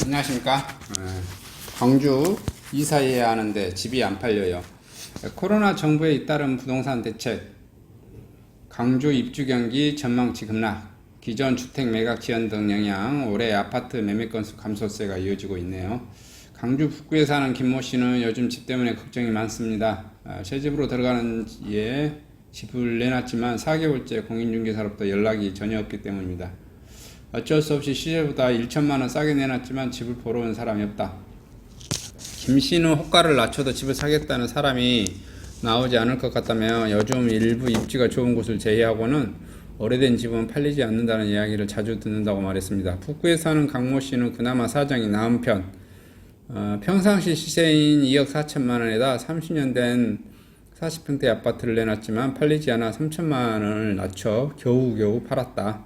안녕하십니까. 광주 이사해야 하는데 집이 안 팔려요. 코로나 정부에 잇따른 부동산 대책, 광주 입주 경기 전망치 급락, 기존 주택 매각 지연 등 영향, 올해 아파트 매매 건수 감소세가 이어지고 있네요. 광주 북구에 사는 김모 씨는 요즘 집 때문에 걱정이 많습니다. 새 집으로 들어가는 예 집을 내놨지만 4개월째 공인중개사로부터 연락이 전혀 없기 때문입니다. 어쩔 수 없이 시세보다 1천만 원 싸게 내놨지만 집을 보러 온 사람이 없다. 김 씨는 호가를 낮춰도 집을 사겠다는 사람이 나오지 않을 것 같다며 요즘 일부 입지가 좋은 곳을 제외하고는 오래된 집은 팔리지 않는다는 이야기를 자주 듣는다고 말했습니다. 북구에 사는 강모 씨는 그나마 사정이 나은 편. 평상시 시세인 2억 4천만 원에다 30년 된 40평대 아파트를 내놨지만 팔리지 않아 3천만 원을 낮춰 겨우겨우 팔았다.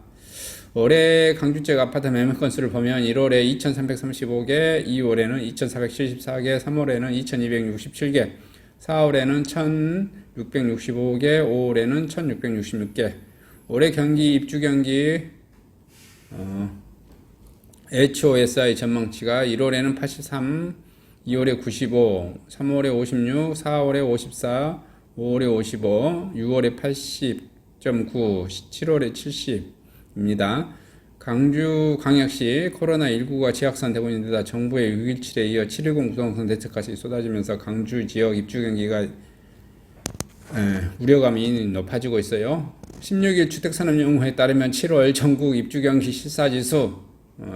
올해 강주지역 아파트 매매 건수를 보면 1월에 2335개, 2월에는 2474개, 3월에는 2267개, 4월에는 1665개, 5월에는 1666개. 올해 경기 입주 경기 HOSI 전망치가 1월에는 83, 2월에 95, 3월에 56, 4월에 54, 5월에 55, 6월에 80.9, 7월에 70입니다. 광주광역시 코로나19가 재확산되고 있는 데다 정부의 6.17에 이어 7.10 부동산 대책까지 쏟아지면서 광주 지역 입주 경기가 우려감이 높아지고 있어요. 16일 주택산업연구회에 따르면 7월 전국 입주 경기 실사지수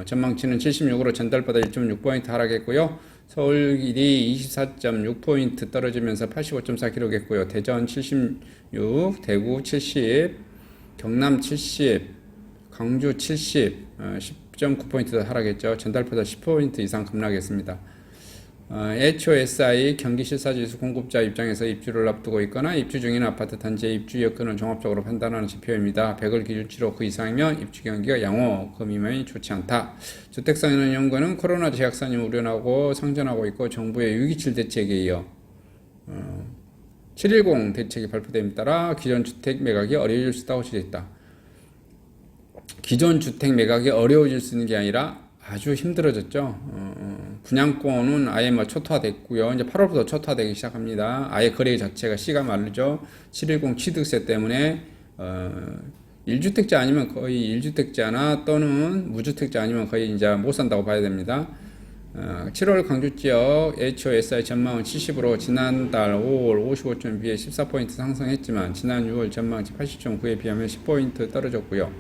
전망치는 76으로 전달보다 1.6포인트 하락했고요. 서울이 24.6포인트 떨어지면서 85.4 기록했고요. 대전 76, 대구 70, 경남 70, 광주 70, 10.9포인트 하락했죠. 전달보다 10포인트 이상 급락했습니다. HOSI 경기실사지수 공급자 입장에서 입주를 앞두고 있거나 입주 중인 아파트 단지의 입주 여건을 종합적으로 판단하는 지표입니다. 100을 기준치로 그 이상이면 입주 경기가 양호, 그 미만이 좋지 않다. 주택상인연구원은 코로나 재확산이 우려나고 상존하고 있고 정부의 6.27 대책에 이어 7.10 대책이 발표됨에 따라 기존 주택 매각이 어려워질 수 있다고 지적했다. 기존 주택 매각이 어려워질 수 있는 게 아니라 아주 힘들어졌죠. 분양권은 아예 초토화됐고요. 이제 8월부터 초토화되기 시작합니다. 아예 거래 자체가 씨가 마르죠. 7.10 취득세 때문에 1주택자 아니면 거의 1주택자나 또는 무주택자 아니면 거의 이제 못 산다고 봐야 됩니다. 7월 광주 지역 HOSI 전망은 70으로 지난달 5월 55점 비해 14포인트 상승했지만 지난 6월 전망치 80.9에 비하면 10포인트 떨어졌고요.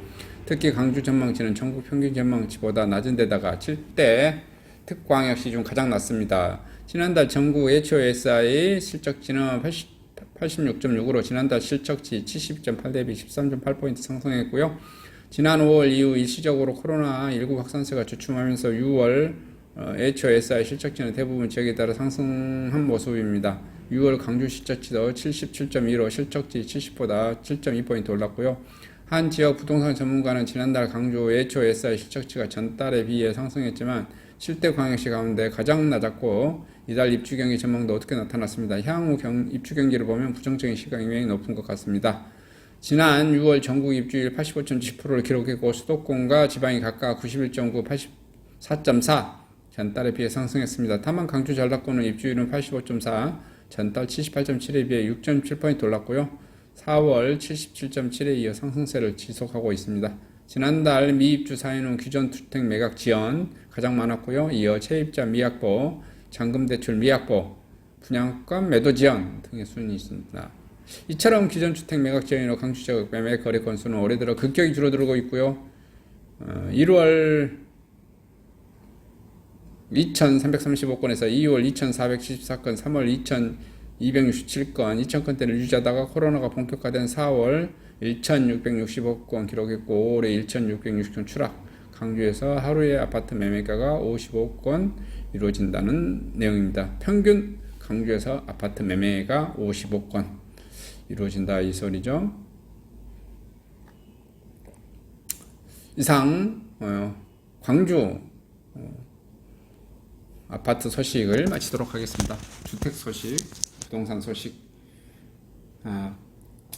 특히 광주 전망치는 전국 평균 전망치보다 낮은 데다가 7대 특광역시 중 가장 낮습니다. 지난달 전국 HOSI 실적치는 86.6으로 지난달 실적치 70.8 대비 13.8포인트 상승했고요. 지난 5월 이후 일시적으로 코로나19 확산세가 주춤하면서 6월 HOSI 실적치는 대부분 지역에 따라 상승한 모습입니다. 6월 광주 실적치도 77.2로 실적치 70보다 7.2포인트 올랐고요. 한 지역 부동산 전문가는 지난달 광주 HOSI 실적치가 전달에 비해 상승했지만 7대 광역시 가운데 가장 낮았고 이달 입주 경기 전망도 어떻게 나타났습니다. 향후 입주 경기를 보면 부정적인 시각이 높은 것 같습니다. 지난 6월 전국 입주율 85.7%를 기록했고 수도권과 지방이 각각 91.9, 84.4 전달에 비해 상승했습니다. 다만 광주 전라권은 입주율은 85.4, 전달 78.7에 비해 6.7포인트 올랐고요. 4월 77.7에 이어 상승세를 지속하고 있습니다. 지난달 미입주 사유는 기존 주택 매각 지연 가장 많았고요. 이어 채입자 미확보, 잔금대출 미확보, 분양권 매도 지연 등의 순이 있습니다. 이처럼 기존 주택 매각 지연으로 광주 지역 매매 거래 건수는 올해 들어 급격히 줄어들고 있고요. 1월 2335건에서 2월 2474건, 3월 2267건, 2000건대를 유지하다가 코로나가 본격화된 4월 1665건 기록했고 5월에 1660건 추락. 광주에서 하루에 아파트 매매가가 55건 이루어진다는 내용입니다. 평균 광주에서 아파트 매매가 55건 이루어진다 이 소리죠. 이상 광주 아파트 소식을 마치도록 하겠습니다. 주택 소식, 부동산 소식.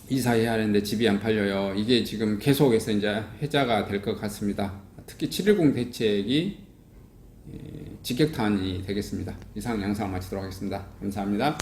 이사해야 하는데 집이 안 팔려요. 이게 지금 계속해서 이제 해자가 될 것 같습니다. 특히 7.10 대책이 직격탄이 되겠습니다. 이상 양상을 마치도록 하겠습니다. 감사합니다.